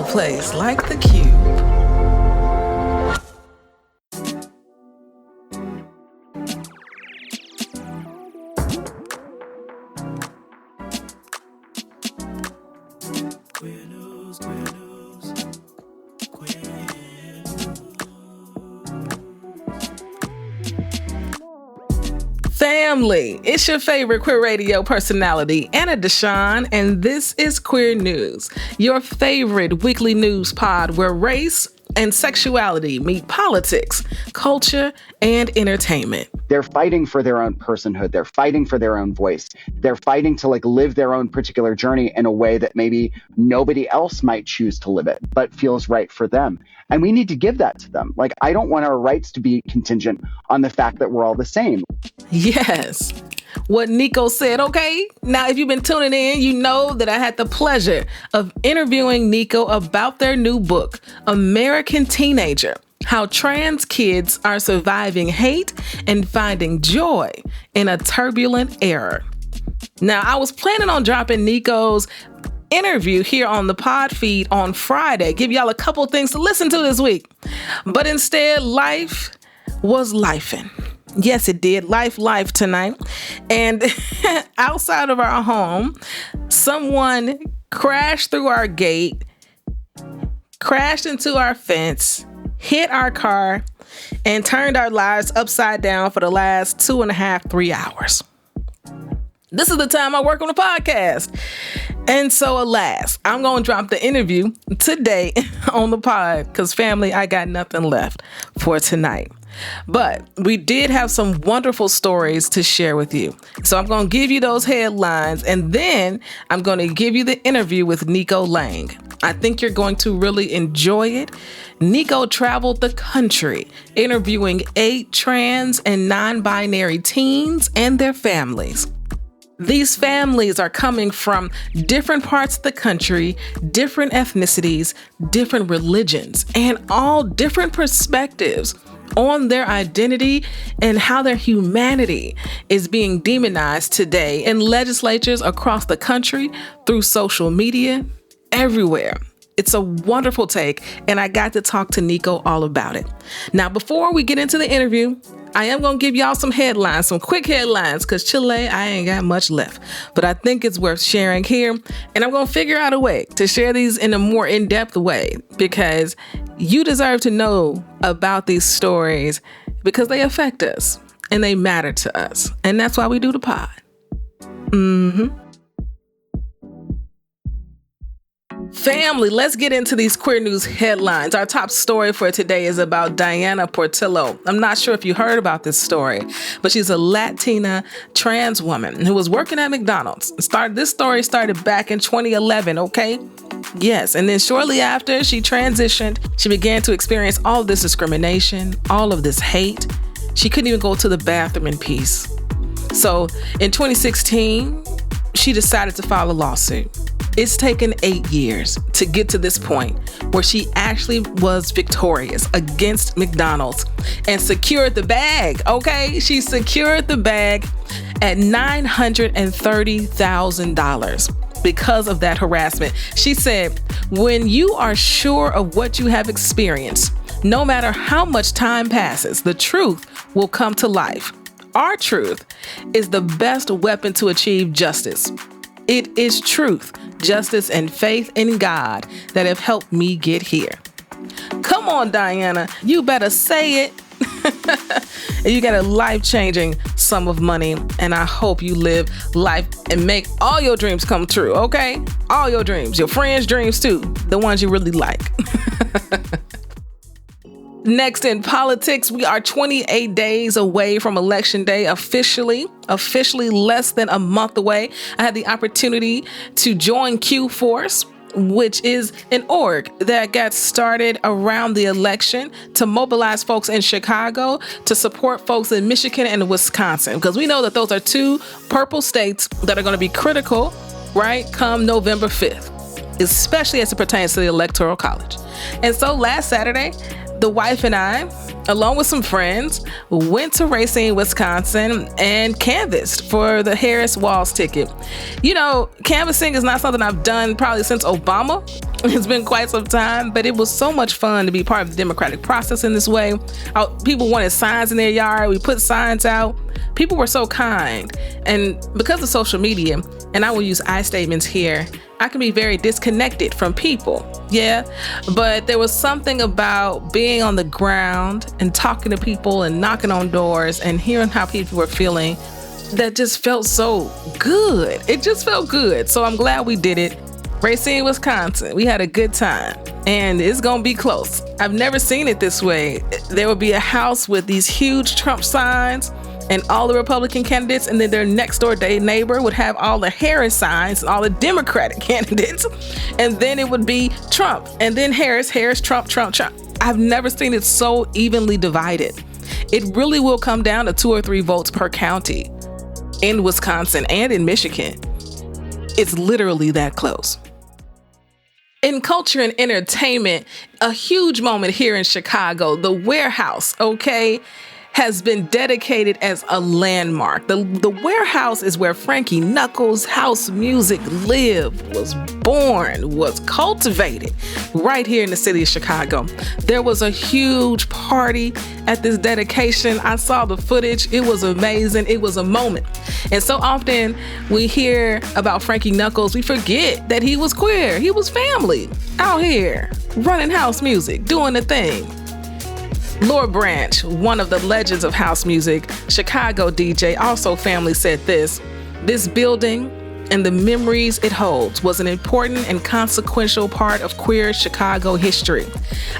no place like the Cube. Family, it's your favorite queer radio personality, Anna DeShawn, and this is Queer News, your favorite weekly news pod where race and sexuality meet politics, culture, and entertainment. They're fighting for their own personhood. They're fighting for their own voice. They're fighting to live their own particular journey in a way that maybe nobody else might choose to live it, but feels right for them. And we need to give that to them. I don't want our rights to be contingent on the fact that we're all the same. Yes. What Nico said, okay? Now, if you've been tuning in, you know that I had the pleasure of interviewing Nico about their new book, American Teenager: How Trans Kids Are Surviving Hate and Finding Joy in a Turbulent Era. Now, I was planning on dropping Nico's interview here on the pod feed on Friday, give y'all a couple things to listen to this week. But instead, life was lifing. Yes, it did. Life tonight. And outside of our home, someone crashed through our gate, crashed into our fence, hit our car, and turned our lives upside down for the last 2.5, 3 hours. This is the time I work on a podcast. And so, alas, I'm going to drop the interview today on the pod because, family, I got nothing left for tonight. But we did have some wonderful stories to share with you. So I'm going to give you those headlines, and then I'm going to give you the interview with Nico Lang. I think you're going to really enjoy it. Nico traveled the country interviewing 8 trans and non-binary teens and their families. These families are coming from different parts of the country, different ethnicities, different religions, and all different perspectives on their identity and how their humanity is being demonized today in legislatures across the country, through social media, everywhere. It's a wonderful take, and I got to talk to Nico all about it. Now, before we get into the interview, I am going to give y'all some headlines, some quick headlines, because Chile, I ain't got much left. But I think it's worth sharing here, and I'm going to figure out a way to share these in a more in-depth way, because you deserve to know about these stories because they affect us and they matter to us. And that's why we do the pod. Family, let's get into these queer news headlines. Our top story for today is about Diana Portillo. I'm not sure if you heard about this story, but she's a Latina trans woman who was working at McDonald's. This story started back in 2011, okay? Yes, and then shortly after she transitioned, she began to experience all of this discrimination, all of this hate. She couldn't even go to the bathroom in peace. So in 2016, she decided to file a lawsuit. It's taken 8 years to get to this point where she actually was victorious against McDonald's and secured the bag, okay? She secured the bag at $930,000 because of that harassment. She said, when you are sure of what you have experienced, no matter how much time passes, the truth will come to life. Our truth is the best weapon to achieve justice. It is truth, justice, and faith in God that have helped me get here. Come on, Diana, you better say it. You got a life-changing sum of money, and I hope you live life and make all your dreams come true, okay? All your dreams, your friends' dreams too, the ones you really like. Next in politics, we are 28 days away from Election Day, officially less than a month away. I had the opportunity to join Q Force, which is an org that got started around the election to mobilize folks in Chicago to support folks in Michigan and Wisconsin, because we know that those are 2 purple states that are going to be critical, right, come November 5th, especially as it pertains to the Electoral College. And so last Saturday, the wife and I, along with some friends, went to Racine, Wisconsin and canvassed for the Harris Waltz ticket. You know, canvassing is not something I've done probably since Obama It's been quite some time, but it was so much fun to be part of the democratic process in this way. People wanted signs in their yard. We put signs out. People were so kind. And because of social media, and I will use I statements here, I can be very disconnected from people. Yeah, but there was something about being on the ground and talking to people and knocking on doors and hearing how people were feeling that just felt so good. It just felt good. So I'm glad we did it. Racine, Wisconsin. We had a good time, and it's gonna be close. I've never seen it this way. There would be a house with these huge Trump signs and all the Republican candidates, and then their next door neighbor would have all the Harris signs and all the Democratic candidates, and then it would be Trump, and then Harris, Trump. I've never seen it so evenly divided. It really will come down to 2 or 3 votes per county in Wisconsin and in Michigan. It's literally that close. In culture and entertainment, a huge moment here in Chicago, the Warehouse, has been dedicated as a landmark. The Warehouse is where Frankie Knuckles' house music lived, was born, was cultivated, right here in the city of Chicago. There was a huge party at this dedication. I saw the footage. It was amazing. It was a moment. And so often we hear about Frankie Knuckles, we forget that he was queer. He was family out here, running house music, doing the thing. Lord Branch, one of the legends of house music, Chicago DJ, also family, said this building and the memories it holds was an important and consequential part of queer Chicago history.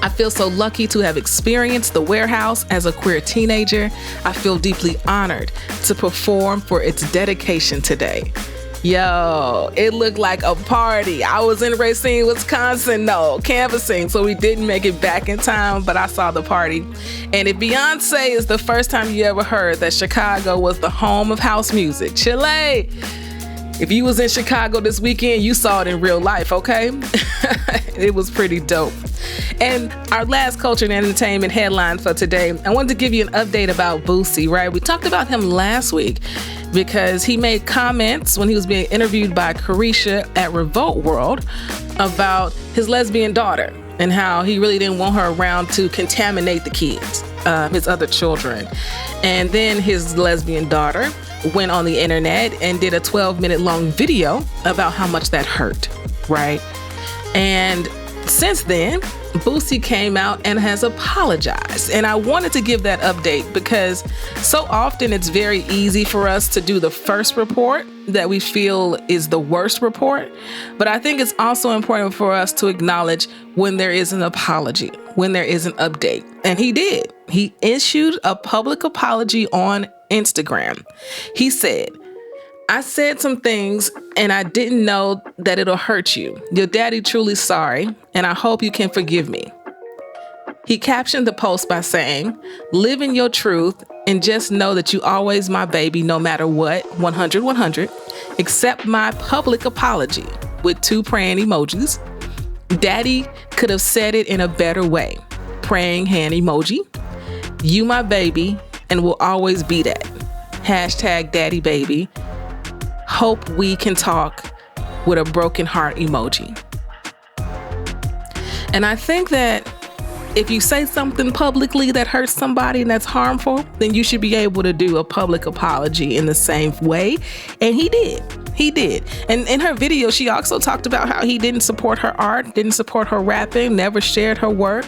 I feel so lucky to have experienced the Warehouse as a queer teenager. I feel deeply honored to perform for its dedication today. Yo, it looked like a party. I was in Racine, Wisconsin, canvassing, so we didn't make it back in time, but I saw the party. And if Beyonce is the first time you ever heard that Chicago was the home of house music, Chile. If you was in Chicago this weekend, you saw it in real life, okay? It was pretty dope. And our last culture and entertainment headline for today, I wanted to give you an update about Boosie, right? We talked about him last week because he made comments when he was being interviewed by Carisha at Revolt World about his lesbian daughter and how he really didn't want her around to contaminate the kids, his other children. And then his lesbian daughter went on the internet and did a 12-minute long video about how much that hurt, right? And since then, Boosie came out and has apologized. And I wanted to give that update because so often it's very easy for us to do the first report that we feel is the worst report. But I think it's also important for us to acknowledge when there is an apology, when there is an update. And he did. He issued a public apology on Instagram. He said, "I said some things and I didn't know that it'll hurt you. Your daddy truly sorry, and I hope you can forgive me." He captioned the post by saying, "Live in your truth and just know that you always my baby no matter what, 100. Accept my public apology," with 2 praying emojis. Daddy could have said it in a better way. Praying hand emoji. You my baby and will always be that. Hashtag daddy baby. Hope we can talk, with a broken heart emoji. And I think that if you say something publicly that hurts somebody and that's harmful, then you should be able to do a public apology in the same way. And he did. He did. And in her video, she also talked about how he didn't support her art, didn't support her rapping, never shared her work.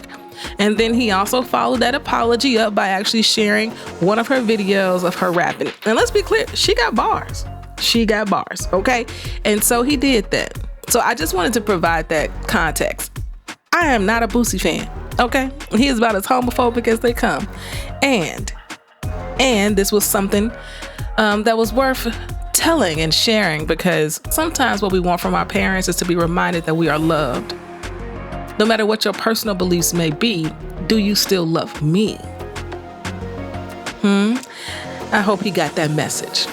And then he also followed that apology up by actually sharing one of her videos of her rapping. And let's be clear, she got bars. She got bars, okay? And so he did that. So I just wanted to provide that context. I am not a Boosie fan, okay? He is about as homophobic as they come. And this was something that was worth telling and sharing, because sometimes what we want from our parents is to be reminded that we are loved. No matter what your personal beliefs may be, do you still love me? I hope he got that message.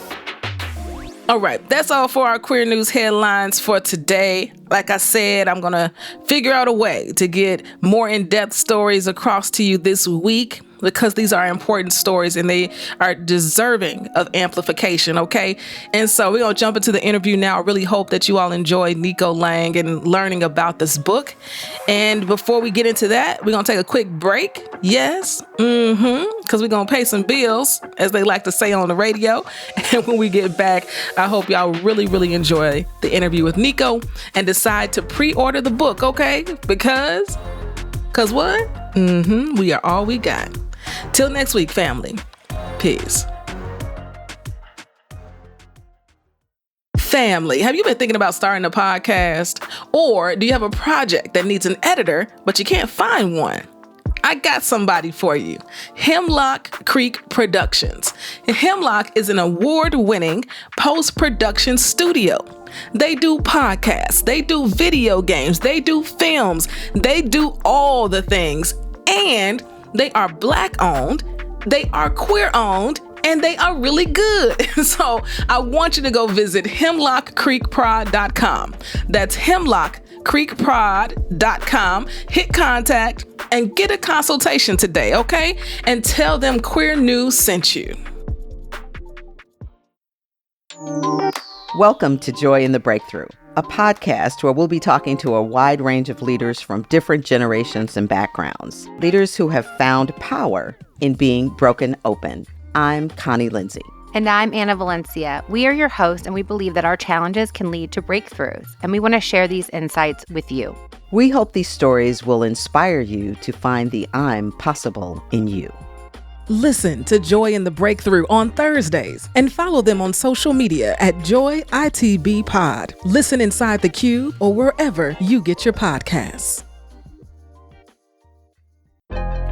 All right, that's all for our queer news headlines for today. Like I said, I'm going to figure out a way to get more in-depth stories across to you this week. because these are important stories and they are deserving of amplification, okay? And so we're going to jump into the interview now. I really hope that you all enjoy Nico Lang and learning about this book. And before we get into that, we're going to take a quick break. Yes, because we're going to pay some bills, as they like to say on the radio. And when we get back, I hope y'all really, really enjoy the interview with Nico and decide to pre-order the book, okay? Because what? We are all we got. Till next week, family. Peace. Family, have you been thinking about starting a podcast? Or do you have a project that needs an editor, but you can't find one? I got somebody for you. Hemlock Creek Productions. Hemlock is an award-winning post-production studio. They do podcasts, they do video games, they do films, they do all the things. And they are Black-owned, they are queer-owned, and they are really good. So I want you to go visit hemlockcreekprod.com. That's hemlockcreekprod.com. Hit contact and get a consultation today, okay? And tell them Queer News sent you. Welcome to Joy in the Breakthrough, a podcast where we'll be talking to a wide range of leaders from different generations and backgrounds. Leaders who have found power in being broken open. I'm Connie Lindsay. And I'm Anna Valencia. We are your hosts, and we believe that our challenges can lead to breakthroughs, and we want to share these insights with you. We hope these stories will inspire you to find the I'm possible in you. Listen to Joy in the Breakthrough on Thursdays and follow them on social media at Joy ITB Pod. Listen inside the queue or wherever you get your podcasts.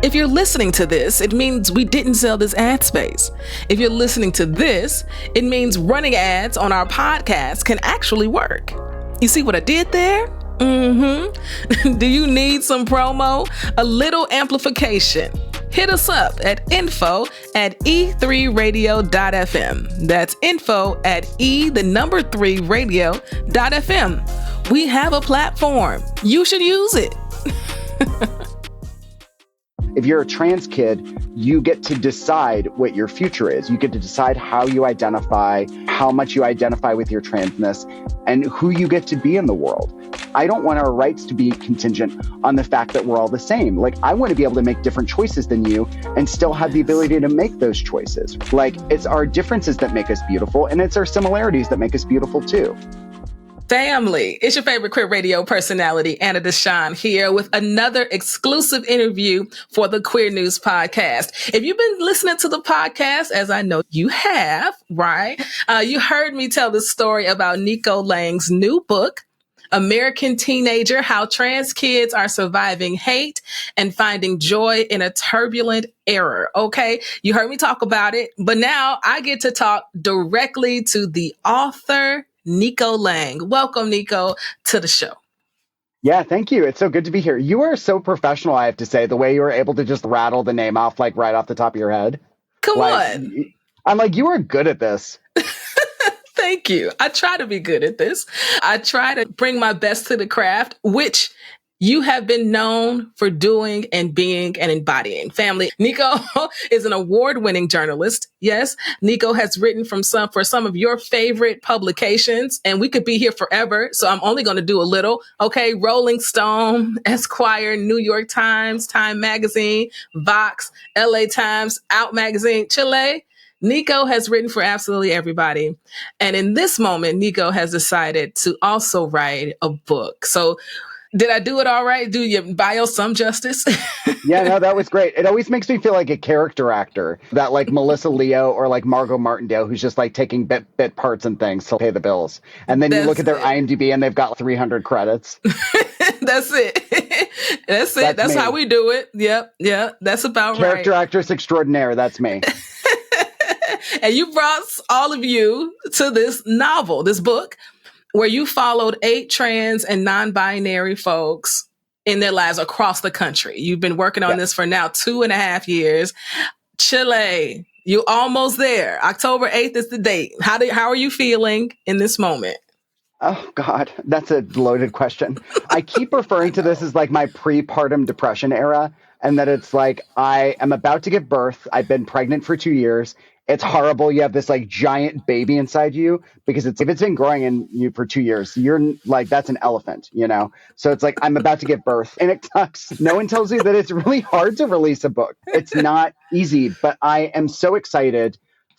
If you're listening to this, it means we didn't sell this ad space. If you're listening to this, it means running ads on our podcast can actually work. You see what I did there? Do you need some promo? A little amplification? Hit us up at info@e3radio.fm. That's info@e3radio.fm. We have a platform. You should use it. If you're a trans kid, you get to decide what your future is. You get to decide how you identify, how much you identify with your transness, and who you get to be in the world. I don't want our rights to be contingent on the fact that we're all the same. Like, I want to be able to make different choices than you and still have the ability to make those choices. Like, it's our differences that make us beautiful, and it's our similarities that make us beautiful too. Family, it's your favorite queer radio personality, Anna DeShawn, here with another exclusive interview for the Queer News Podcast. If you've been listening to the podcast, as I know you have, right? You heard me tell the story about Nico Lang's new book, American Teenager, How Trans Kids Are Surviving Hate and Finding Joy in a Turbulent Era. Okay, you heard me talk about it, but now I get to talk directly to the author, Nico Lang. Welcome, Nico, to the show. Yeah, thank you. It's so good to be here. You are so professional, I have to say, the way you were able to just rattle the name off like right off the top of your head. Come on. I'm like, you are good at this. Thank you. I try to be good at this. I try to bring my best to the craft, which you have been known for doing and being and embodying. Family, Nico is an award-winning journalist. Yes, Nico has written for some of your favorite publications, and we could be here forever, so I'm only going to do a little. Okay, Rolling Stone, Esquire, New York Times, Time Magazine, Vox, LA Times, Out Magazine, Chile. Nico has written for absolutely everybody. And in this moment, Nico has decided to also write a book. So did I do it all right? Do your bio some justice? Yeah, no, that was great. It always makes me feel like a character actor, that like Melissa Leo or like Margot Martindale, who's just like taking bit parts and things to pay the bills. And then you look at their IMDb and they've got 300 credits. That's it. That's it. That's how we do it. Yep. Yeah. That's about right. Character actress extraordinaire. That's me. And you brought all of you to this novel, this book, where you followed 8 trans and non-binary folks in their lives across the country. You've been working on this for now 2.5 years. Chile, you almost there. October 8th is the date. How are you feeling in this moment? Oh, God, that's a loaded question. I keep referring to this as like my pre-partum depression era and that it's like, I am about to give birth. I've been pregnant for 2 years. It's horrible. You have this like giant baby inside you because if it's been growing in you for 2 years, you're like, that's an elephant, you know? So it's like, I'm about to give birth and it sucks. No one tells you that it's really hard to release a book. It's not easy, but I am so excited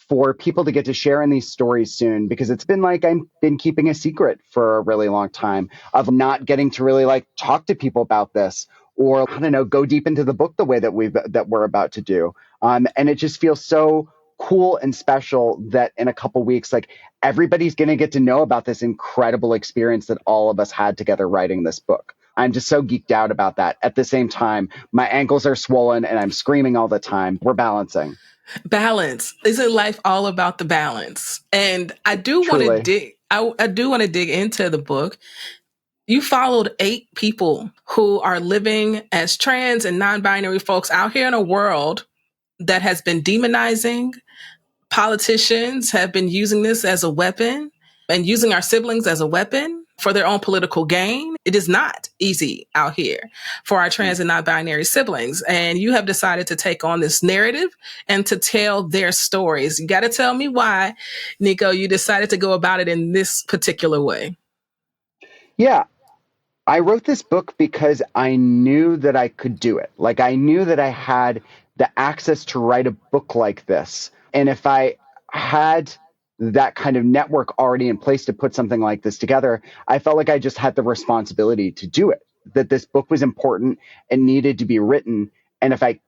for people to get to share in these stories soon, because it's been like I've been keeping a secret for a really long time of not getting to really like talk to people about this, or I don't know, go deep into the book the way that we're about to do. And it just feels so cool and special that in a couple weeks, like everybody's going to get to know about this incredible experience that all of us had together writing this book. I'm just so geeked out about that. At the same time, my ankles are swollen and I'm screaming all the time. We're balancing. Balance. Isn't life all about the balance? And I do want to Truly. dig. I do want to dig into the book. You followed 8 people who are living as trans and non-binary folks out here in a world that has been demonizing. Politicians have been using this as a weapon and using our siblings as a weapon for their own political gain. It is not easy out here for our trans and non-binary siblings. And you have decided to take on this narrative and to tell their stories. You got to tell me why, Nico, you decided to go about it in this particular way. Yeah. I wrote this book because I knew that I could do it. Like I knew that I had the access to write a book like this. And if I had that kind of network already in place to put something like this together, I felt like I just had the responsibility to do it, that this book was important and needed to be written. And if I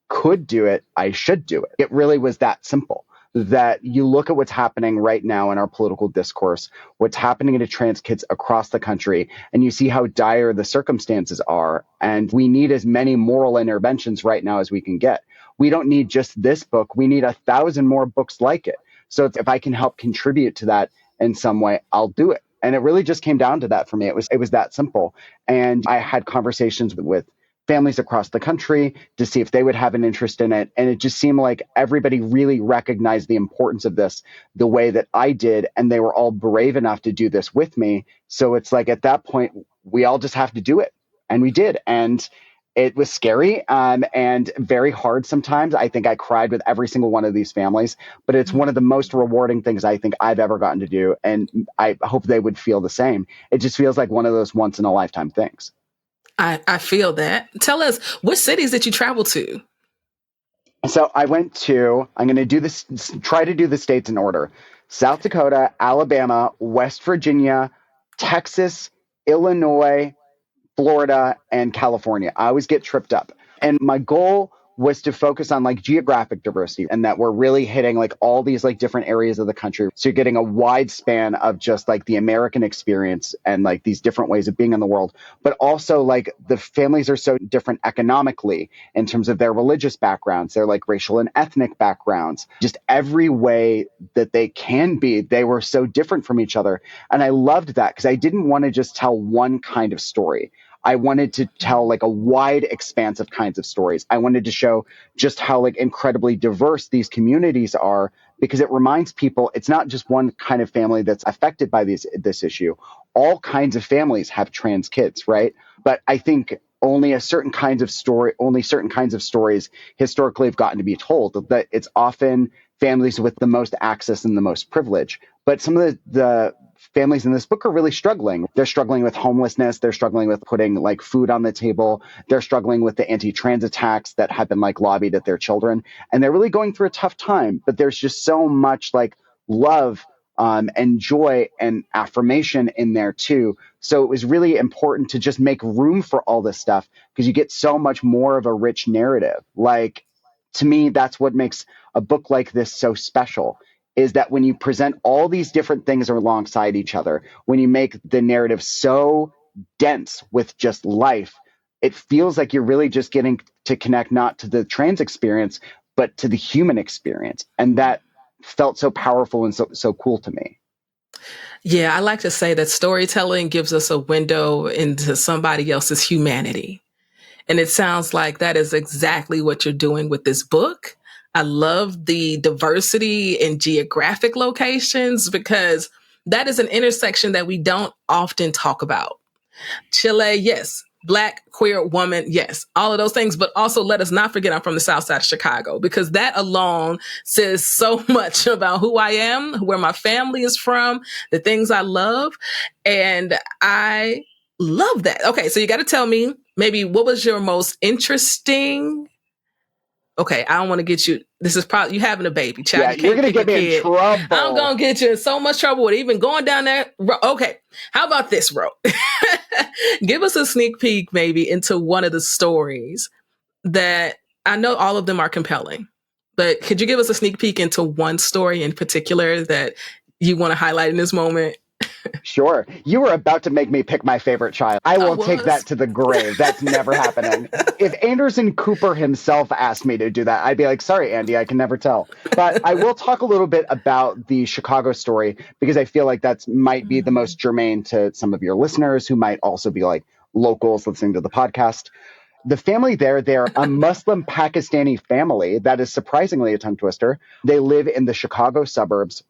could do it, I should do it. It really was that simple. That you look at what's happening right now in our political discourse, what's happening to trans kids across the country, and you see how dire the circumstances are. And we need as many moral interventions right now as we can get. We don't need just this book. We need 1,000 more books like it. So if I can help contribute to that in some way, I'll do it. And it really just came down to that for me. It was that simple. And I had conversations with families across the country to see if they would have an interest in it. And it just seemed like everybody really recognized the importance of this the way that I did. And they were all brave enough to do this with me. So it's like at that point, we all just have to do it. And we did. And it was scary and very hard sometimes. I think I cried with every single one of these families, but it's one of the most rewarding things I think I've ever gotten to do. And I hope they would feel the same. It just feels like one of those once in a lifetime things. I feel that. Tell us, what cities did you travel to? So I'm going to do this, try to do the states in order: South Dakota, Alabama, West Virginia, Texas, Illinois, Florida, and California. I always get tripped up. And my goal was to focus on like geographic diversity, and that we're really hitting like all these like different areas of the country. So you're getting a wide span of just like the American experience and like these different ways of being in the world. But also like the families are so different economically in terms of their religious backgrounds, their like racial and ethnic backgrounds, just every way that they can be. They were so different from each other. And I loved that because I didn't want to just tell one kind of story. I wanted to tell like a wide expanse of kinds of stories. I wanted to show just how like incredibly diverse these communities are, because it reminds people it's not just one kind of family that's affected by this issue. All kinds of families have trans kids, right? But I think only certain kinds of stories historically have gotten to be told. That it's often families with the most access and the most privilege. But some of the families in this book are really struggling. They're struggling with homelessness. They're struggling with putting like food on the table. They're struggling with the anti-trans attacks that have been like lobbied at their children. And they're really going through a tough time. But there's just so much like love and joy and affirmation in there too. So it was really important to just make room for all this stuff, because you get so much more of a rich narrative. Like, to me, that's what makes a book like this so special, is that when you present all these different things alongside each other, when you make the narrative so dense with just life, it feels like you're really just getting to connect not to the trans experience, but to the human experience. And that felt so powerful and so cool to me. Yeah, I like to say that storytelling gives us a window into somebody else's humanity. And it sounds like that is exactly what you're doing with this book. I love the diversity in geographic locations, because that is an intersection that we don't often talk about. Chile, yes, Black, queer woman, yes, all of those things. But also, let us not forget I'm from the South Side of Chicago, because that alone says so much about who I am, where my family is from, the things I love. And I love that. Okay, so you got to tell me maybe what was your most interesting. Okay, I don't want to get you. This is probably you having a baby, child. Yeah, You you're can't going to pick get a me kid. in trouble. I'm going to get you in so much trouble with even going down that road. Okay, how about this, Ro? Give us a sneak peek maybe into one of the stories that I know all of them are compelling, but could you give us a sneak peek into one story in particular that you want to highlight in this moment? Sure. You were about to make me pick my favorite child. I will take was. that to the grave. That's never happening. If Anderson Cooper himself asked me to do that, I'd be like, sorry, Andy, I can never tell. But I will talk a little bit about the Chicago story because I feel like that might be the most germane to some of your listeners who might also be like locals listening to the podcast. The family there, they're a Muslim Pakistani family that is surprisingly a tongue twister. They live in the Chicago suburbs.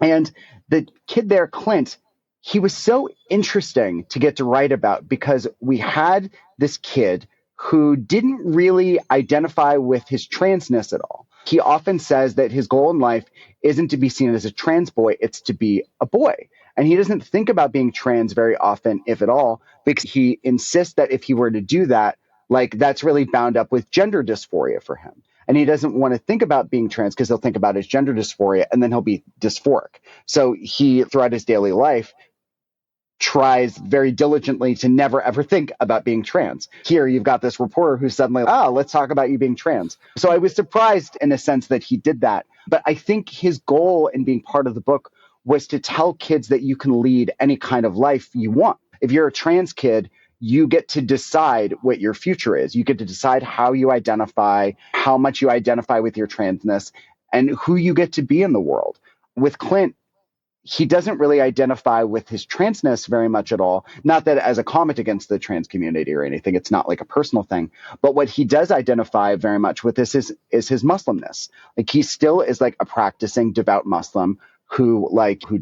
And the kid there, Clint, he was so interesting to get to write about because we had this kid who didn't really identify with his transness at all. He often says that his goal in life isn't to be seen as a trans boy, it's to be a boy. And he doesn't think about being trans very often, if at all, because he insists that if he were to do that, like that's really bound up with gender dysphoria for him. And he doesn't want to think about being trans because he'll think about his gender dysphoria and then he'll be dysphoric. So he, throughout his daily life, tries very diligently to never ever think about being trans. Here you've got this reporter who's suddenly, let's talk about you being trans. So I was surprised in a sense that he did that. But I think his goal in being part of the book was to tell kids that you can lead any kind of life you want. If you're a trans kid, you get to decide what your future is. You get to decide how you identify, how much you identify with your transness, and who you get to be in the world. With Clint, he doesn't really identify with his transness very much at all. Not that as a comment against the trans community or anything, it's not like a personal thing. But what he does identify very much with this is his Muslimness. Like he still is like a practicing devout Muslim who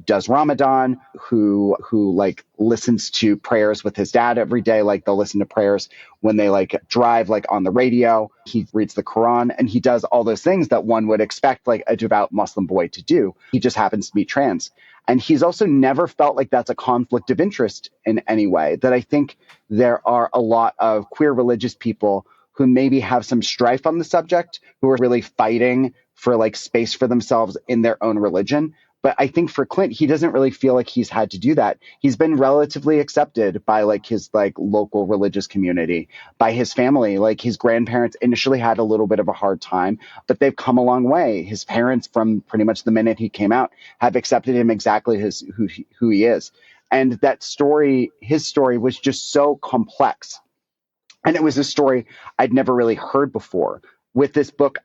does Ramadan, who like listens to prayers with his dad every day. Like they'll listen to prayers when they like drive, like on the radio. He reads the Quran and he does all those things that one would expect like a devout Muslim boy to do. He just happens to be trans. And he's also never felt like that's a conflict of interest in any way. That I think there are a lot of queer religious people who maybe have some strife on the subject, who are really fighting for like space for themselves in their own religion. But I think for Clint, he doesn't really feel like he's had to do that. He's been relatively accepted by like his like local religious community, by his family. Like his grandparents initially had a little bit of a hard time, but they've come a long way. His parents, from pretty much the minute he came out, have accepted him exactly who he is. And that story, his story, was just so complex. And it was a story I'd never really heard before. With this book,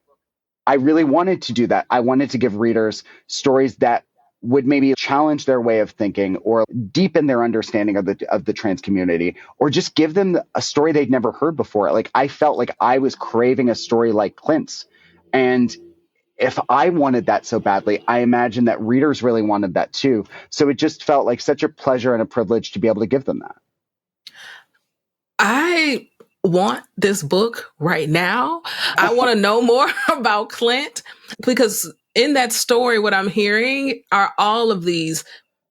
I really wanted to do that. I wanted to give readers stories that would maybe challenge their way of thinking or deepen their understanding of the trans community, or just give them a story they'd never heard before. Like I felt like I was craving a story like Clint's. And if I wanted that so badly, I imagine that readers really wanted that too. So it just felt like such a pleasure and a privilege to be able to give them that. I want this book right now. I want to know more about Clint, because in that story, what I'm hearing are all of these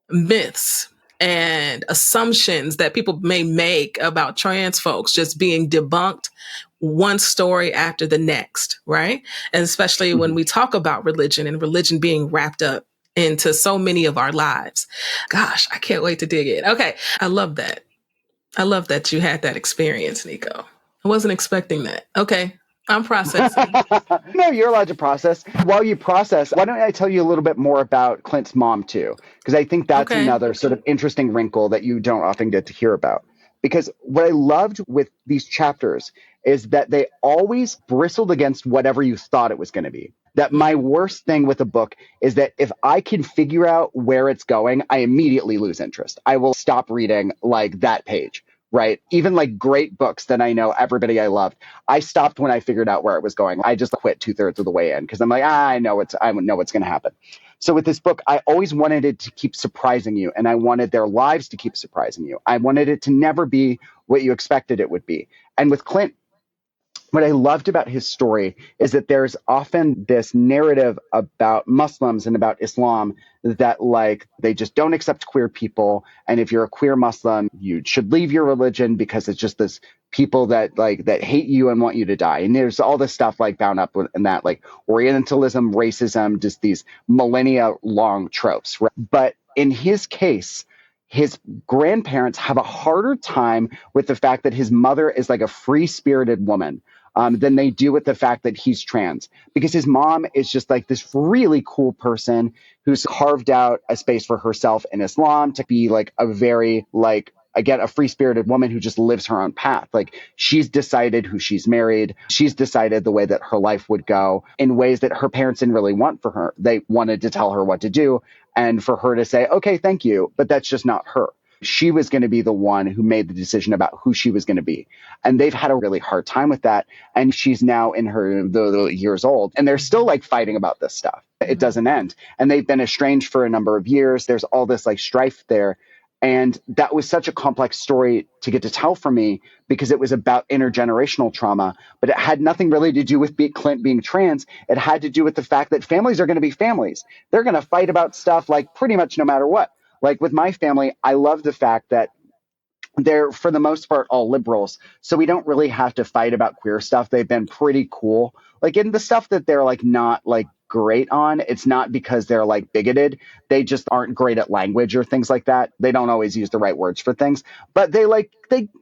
myths and assumptions that people may make about trans folks just being debunked one story after the next, right? And especially when we talk about religion and religion being wrapped up into so many of our lives. Gosh, I can't wait to dig in. Okay, I love that. I love that you had that experience, Nico. I wasn't expecting that. Okay, I'm processing. No, you're allowed to process. While you process, why don't I tell you a little bit more about Clint's mom too? Because I think that's another sort of interesting wrinkle that you don't often get to hear about. Because what I loved with these chapters is that they always bristled against whatever you thought it was going to be. That my worst thing with a book is that if I can figure out where it's going, I immediately lose interest. I will stop reading like that page, right? Even like great books that I know everybody I loved, I stopped when I figured out where it was going. I just quit 2/3 of the way in because I'm like, I know what's going to happen. So with this book, I always wanted it to keep surprising you, and I wanted their lives to keep surprising you. I wanted it to never be what you expected it would be. And with Clint, what I loved about his story is that there's often this narrative about Muslims and about Islam that like they just don't accept queer people. And if you're a queer Muslim, you should leave your religion because it's just this people that like that hate you and want you to die. And there's all this stuff like bound up in that, like Orientalism, racism, just these millennia long tropes. Right? But in his case, his grandparents have a harder time with the fact that his mother is like a free-spirited woman than they do with the fact that he's trans, because his mom is just like this really cool person who's carved out a space for herself in Islam to be like a very like, again, a free-spirited woman who just lives her own path. Like she's decided who she's married. She's decided the way that her life would go in ways that her parents didn't really want for her. They wanted to tell her what to do and for her to say, okay, thank you. But that's just not her. She was going to be the one who made the decision about who she was going to be. And they've had a really hard time with that. And she's now in her the years old. And they're still like fighting about this stuff. It doesn't end. And they've been estranged for a number of years. There's all this like strife there. And that was such a complex story to get to tell for me because it was about intergenerational trauma, but it had nothing really to do with Clint being trans. It had to do with the fact that families are going to be families. They're going to fight about stuff like pretty much no matter what. Like with my family, I love the fact that they're, for the most part, all liberals. So we don't really have to fight about queer stuff. They've been pretty cool. Like in the stuff that they're like not like great on, it's not because they're like bigoted. They just aren't great at language or things like that. They don't always use the right words for things, but they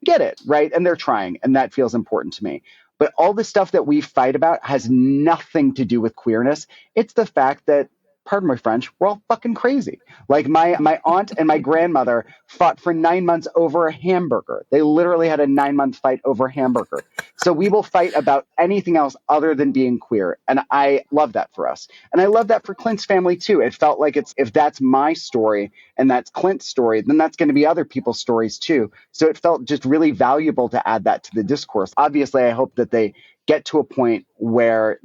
get it, right? And they're trying, and that feels important to me. But all the stuff that we fight about has nothing to do with queerness. It's the fact that, pardon my French, we're all fucking crazy. Like my aunt and my grandmother fought for 9 months over a hamburger. They literally had a 9-month fight over a hamburger. So we will fight about anything else other than being queer. And I love that for us. And I love that for Clint's family too. It felt like if that's my story and that's Clint's story, then that's going to be other people's stories too. So it felt just really valuable to add that to the discourse. Obviously, I hope that they get to a point where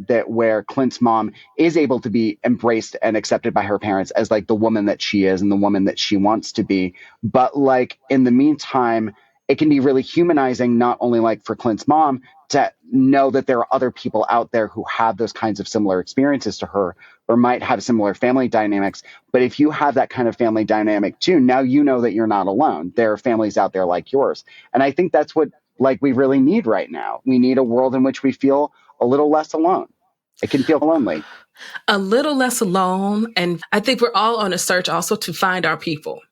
Clint's mom is able to be embraced and accepted by her parents as like the woman that she is and the woman that she wants to be. But like in the meantime, it can be really humanizing, not only like for Clint's mom to know that there are other people out there who have those kinds of similar experiences to her or might have similar family dynamics. But if you have that kind of family dynamic too, now you know that you're not alone. There are families out there like yours. And I think that's what like we really need right now. We need a world in which we feel a little less alone. It can feel lonely. A little less alone. And I think we're all on a search also to find our people.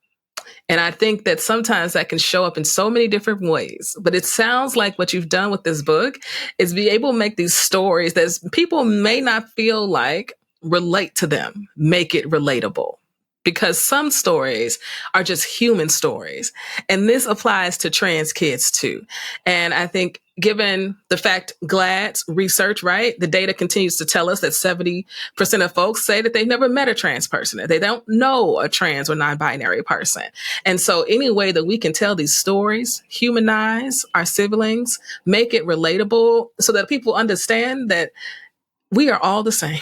And I think that sometimes that can show up in so many different ways. But it sounds like what you've done with this book is be able to make these stories that people may not feel like relate to them, make it relatable. Because some stories are just human stories. And this applies to trans kids too. And I think given the fact GLAAD's research, right, the data continues to tell us that 70% of folks say that they've never met a trans person, that they don't know a trans or non-binary person. And so any way that we can tell these stories, humanize our siblings, make it relatable so that people understand that we are all the same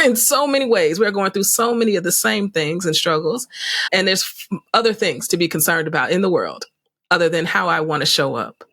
in so many ways. We're going through so many of the same things and struggles. And there's other things to be concerned about in the world other than how I want to show up.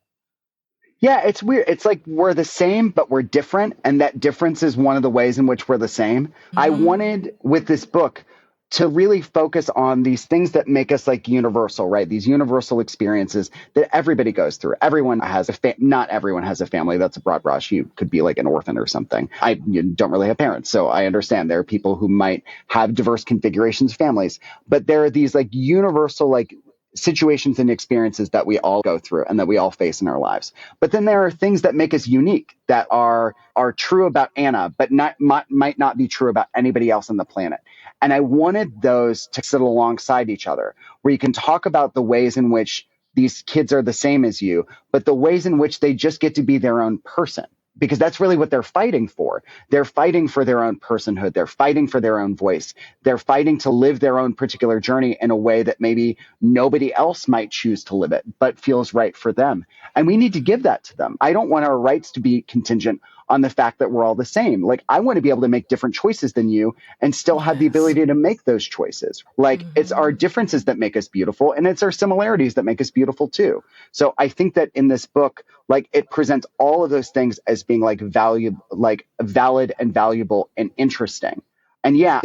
Yeah, it's weird. It's like we're the same, but we're different. And that difference is one of the ways in which we're the same. Mm-hmm. I wanted with this book to really focus on these things that make us like universal, right? These universal experiences that everybody goes through. Everyone has not everyone has a family. That's a broad brush. You could be like an orphan or something. I don't really have parents, so I understand there are people who might have diverse configurations of families, but there are these like universal like situations and experiences that we all go through and that we all face in our lives. But then there are things that make us unique that are true about Anna, but might not be true about anybody else on the planet. And I wanted those to sit alongside each other, where you can talk about the ways in which these kids are the same as you, but the ways in which they just get to be their own person. Because that's really what they're fighting for. They're fighting for their own personhood. They're fighting for their own voice. They're fighting to live their own particular journey in a way that maybe nobody else might choose to live it, but feels right for them. And we need to give that to them. I don't want our rights to be contingent on the fact that we're all the same. Like, I want to be able to make different choices than you and still have the ability to make those choices. Like, it's our differences that make us beautiful, and it's our similarities that make us beautiful too. So I think that in this book, like, it presents all of those things as being like valid and valuable and interesting. And yeah,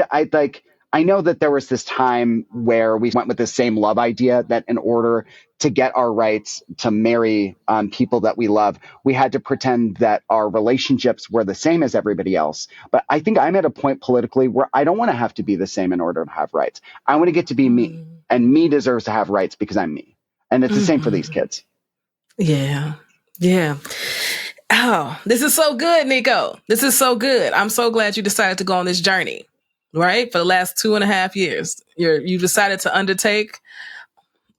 I know that there was this time where we went with the same love idea that in order to get our rights to marry people that we love, we had to pretend that our relationships were the same as everybody else. But I think I'm at a point politically where I don't want to have to be the same in order to have rights. I want to get to be me, and me deserves to have rights because I'm me. And it's the same for these kids. Yeah. Yeah. Oh, this is so good, Nico. This is so good. I'm so glad you decided to go on this journey, right? For the last 2.5 years, you decided to undertake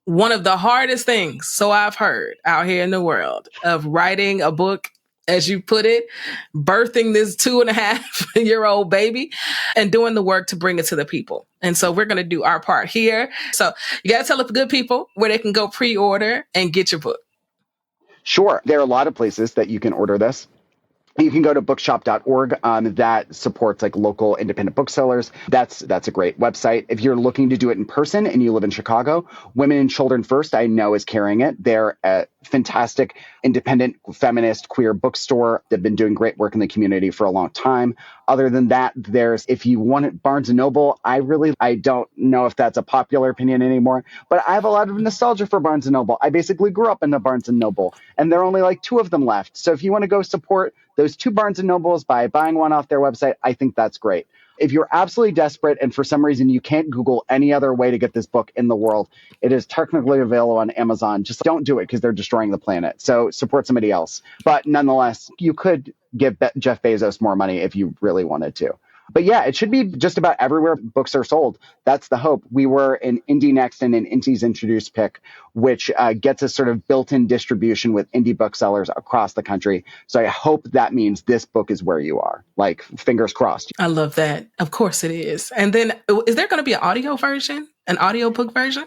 one of the hardest things, so I've heard, out here in the world, of writing a book, as you put it, birthing this 2.5-year-old baby and doing the work to bring it to the people. And so we're going to do our part here. So you got to tell the good people where they can go pre-order and get your book. Sure. There are a lot of places that you can order this. You can go to bookshop.org that supports like local independent booksellers. That's a great website. If you're looking to do it in person and you live in Chicago, Women and Children First, I know, is carrying it. They're a fantastic independent feminist queer bookstore. They've been doing great work in the community for a long time. Other than that, if you want it, Barnes & Noble, I don't know if that's a popular opinion anymore, but I have a lot of nostalgia for Barnes & Noble. I basically grew up in the Barnes & Noble, and there are only like 2 of them left. So if you want to go support those 2 Barnes & Nobles by buying one off their website, I think that's great. If you're absolutely desperate and for some reason you can't Google any other way to get this book in the world, it is technically available on Amazon. Just don't do it because they're destroying the planet. So support somebody else. But nonetheless, you could give Jeff Bezos more money if you really wanted to. But yeah, it should be just about everywhere books are sold. That's the hope. We were in Indie Next and an Indie's Introduced pick, which gets us sort of built-in distribution with indie booksellers across the country. So I hope that means this book is where you are. Like, fingers crossed. I love that. Of course it is. And then is there going to be an audio version, an audiobook version?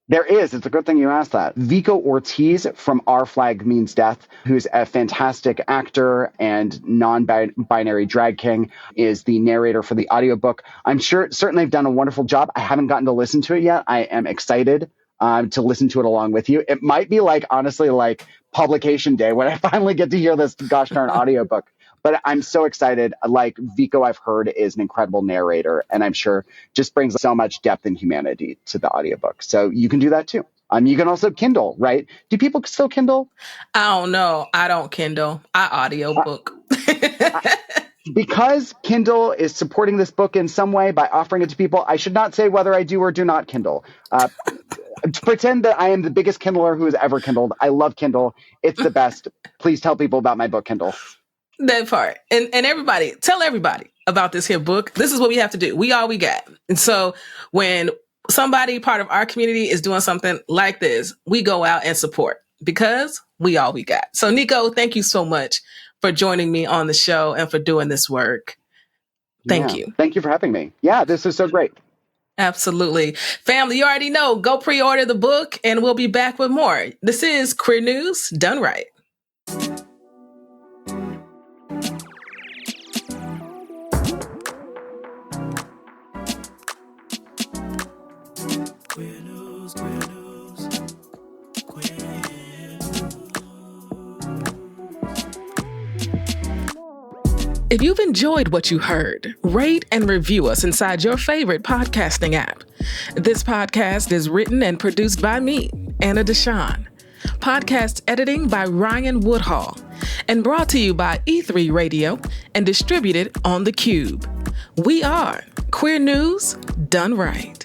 There is. It's a good thing you asked that. Vico Ortiz from Our Flag Means Death, who's a fantastic actor and non-binary drag king, is the narrator for the audiobook. I'm sure certainly they've done a wonderful job. I haven't gotten to listen to it yet. I am excited to listen to it along with you. It might be like, honestly, like publication day when I finally get to hear this gosh darn audiobook. But I'm so excited. Like, Vico, I've heard, is an incredible narrator, and I'm sure just brings so much depth and humanity to the audiobook. So you can do that too. You can also Kindle, right? Do people still Kindle? I don't know. I don't Kindle. I audiobook. Because Kindle is supporting this book in some way by offering it to people, I should not say whether I do or do not Kindle. Pretend that I am the biggest Kindler who has ever Kindled. I love Kindle. It's the best. Please tell people about my book, Kindle. That part. And everybody, tell everybody about this here book. This is what we have to do. We all we got. And so when somebody part of our community is doing something like this, we go out and support because we all we got. So Nico, thank you so much for joining me on the show and for doing this work. Thank you. Thank you for having me. Yeah, this is so great. Absolutely. Family, you already know, go pre-order the book and we'll be back with more. This is Queer News Done Right. If you've enjoyed what you heard, rate and review us inside your favorite podcasting app. This podcast is written and produced by me, Anna DeShawn. Podcast editing by Ryan Woodhall. And brought to you by E3 Radio and distributed on The Cube. We are Queer News Done Right.